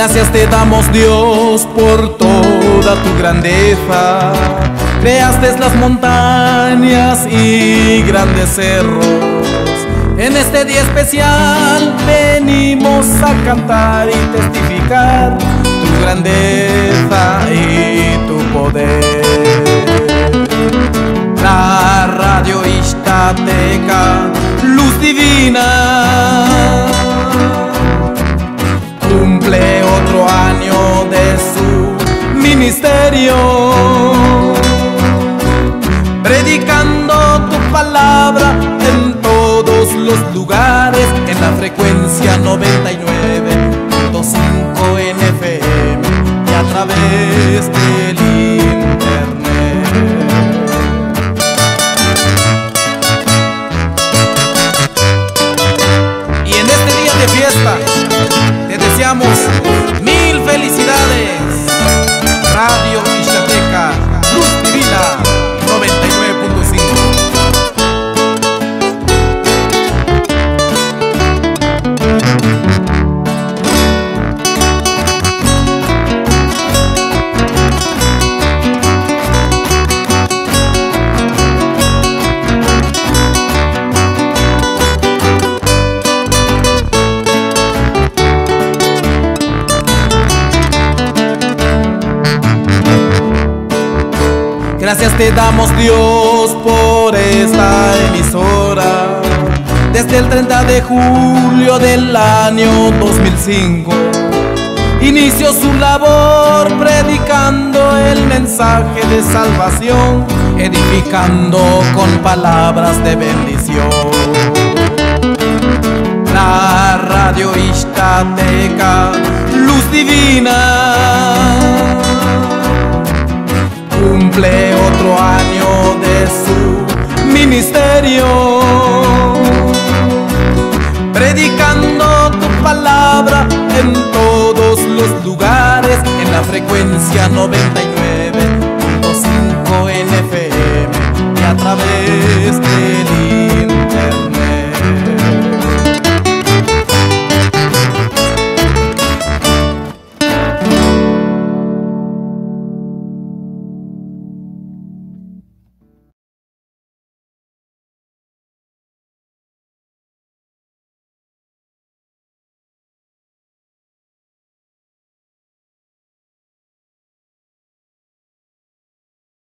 Gracias te damos, Dios, por toda tu grandeza. Creaste las montañas y grandes cerros. En este día especial venimos a cantar y testificar tu grandeza y tu poder. La radio Ixtateca, luz divina, cumple otro año de su ministerio, predicando tu palabra en todos los lugares, en la frecuencia 99.5 en FM y a través del internet. Y en este día de fiesta te deseamos mil felicidades. Radio Ixtateca, luz divina 99.5. Gracias te damos, Dios, por esta emisora. Desde el 30 de julio del año 2005 inició su labor predicando el mensaje de salvación, edificando con palabras de bendición. La radio Ixtateca, luz divina, cumple otro año de su ministerio, predicando tu palabra en todos los lugares, en la frecuencia 99.5 en FM y a través